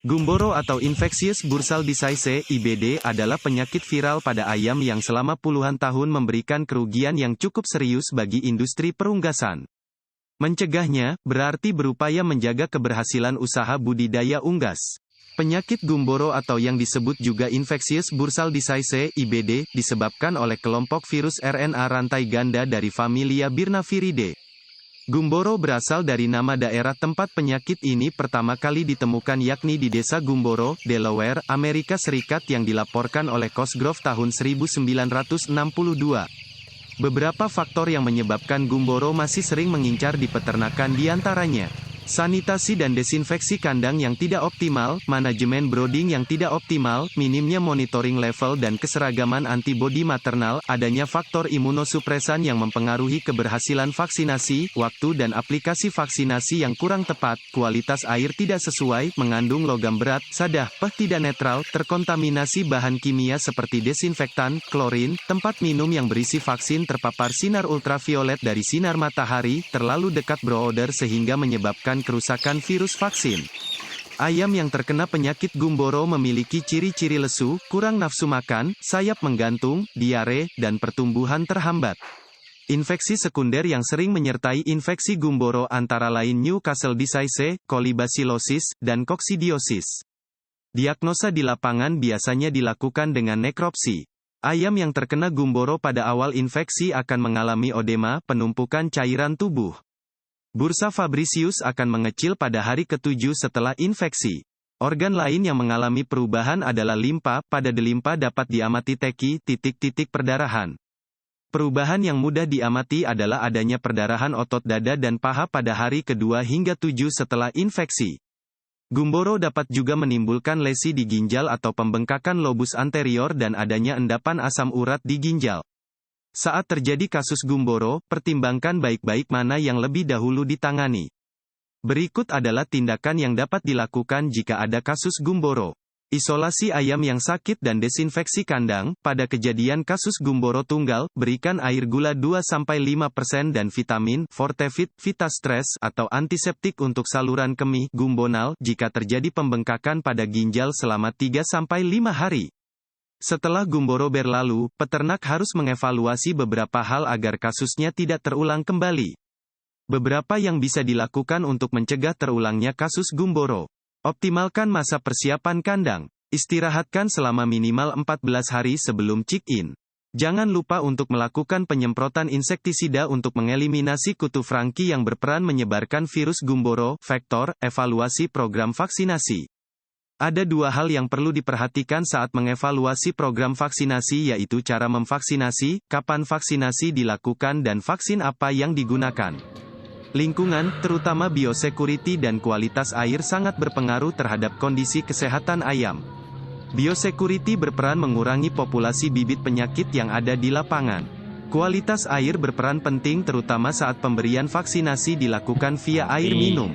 Gumboro atau Infectious Bursal Disease (IBD) adalah penyakit viral pada ayam yang selama puluhan tahun memberikan kerugian yang cukup serius bagi industri perunggasan. Mencegahnya, berarti berupaya menjaga keberhasilan usaha budidaya unggas. Penyakit Gumboro atau yang disebut juga Infectious Bursal Disease (IBD) disebabkan oleh kelompok virus RNA rantai ganda dari familia Birnaviridae. Gumboro berasal dari nama daerah tempat penyakit ini pertama kali ditemukan yakni di desa Gumboro, Delaware, Amerika Serikat yang dilaporkan oleh Cosgrove tahun 1962. Beberapa faktor yang menyebabkan Gumboro masih sering mengincar di peternakan diantaranya sanitasi dan desinfeksi kandang yang tidak optimal, manajemen brooding yang tidak optimal, minimnya monitoring level dan keseragaman antibodi maternal, adanya faktor imunosupresan yang mempengaruhi keberhasilan vaksinasi, waktu dan aplikasi vaksinasi yang kurang tepat, kualitas air tidak sesuai, mengandung logam berat, sadah, tidak netral, terkontaminasi bahan kimia seperti desinfektan, klorin, tempat minum yang berisi vaksin terpapar sinar ultraviolet dari sinar matahari, terlalu dekat brooder sehingga menyebabkan kerusakan virus vaksin. Ayam yang terkena penyakit Gumboro memiliki ciri-ciri lesu, kurang nafsu makan, sayap menggantung, diare, dan pertumbuhan terhambat. Infeksi sekunder yang sering menyertai infeksi Gumboro antara lain Newcastle disease, kolibasilosis, dan koksidiosis. Diagnosa di lapangan biasanya dilakukan dengan nekropsi. Ayam yang terkena Gumboro pada awal infeksi akan mengalami odema, penumpukan cairan tubuh. Bursa Fabricius akan mengecil pada hari ke-7 setelah infeksi. Organ lain yang mengalami perubahan adalah limpa, pada limpa dapat diamati teki, titik-titik perdarahan. Perubahan yang mudah diamati adalah adanya perdarahan otot dada dan paha pada hari ke-2 hingga 7 setelah infeksi. Gumboro dapat juga menimbulkan lesi di ginjal atau pembengkakan lobus anterior dan adanya endapan asam urat di ginjal. Saat terjadi kasus Gumboro, pertimbangkan baik-baik mana yang lebih dahulu ditangani. Berikut adalah tindakan yang dapat dilakukan jika ada kasus Gumboro. Isolasi ayam yang sakit dan desinfeksi kandang. Pada kejadian kasus Gumboro tunggal, berikan air gula 2-5% dan vitamin, Fortevit, Vitastress, atau antiseptik untuk saluran kemih, gumbonal, jika terjadi pembengkakan pada ginjal selama 3-5 hari. Setelah Gumboro berlalu, peternak harus mengevaluasi beberapa hal agar kasusnya tidak terulang kembali. Beberapa yang bisa dilakukan untuk mencegah terulangnya kasus Gumboro. Optimalkan masa persiapan kandang. Istirahatkan selama minimal 14 hari sebelum check-in. Jangan lupa untuk melakukan penyemprotan insektisida untuk mengeliminasi kutu Franky yang berperan menyebarkan virus Gumboro. Vektor, evaluasi program vaksinasi. Ada dua hal yang perlu diperhatikan saat mengevaluasi program vaksinasi yaitu cara memvaksinasi, kapan vaksinasi dilakukan dan vaksin apa yang digunakan. Lingkungan, terutama biosecurity dan kualitas air sangat berpengaruh terhadap kondisi kesehatan ayam. Biosecurity berperan mengurangi populasi bibit penyakit yang ada di lapangan. Kualitas air berperan penting terutama saat pemberian vaksinasi dilakukan via air minum.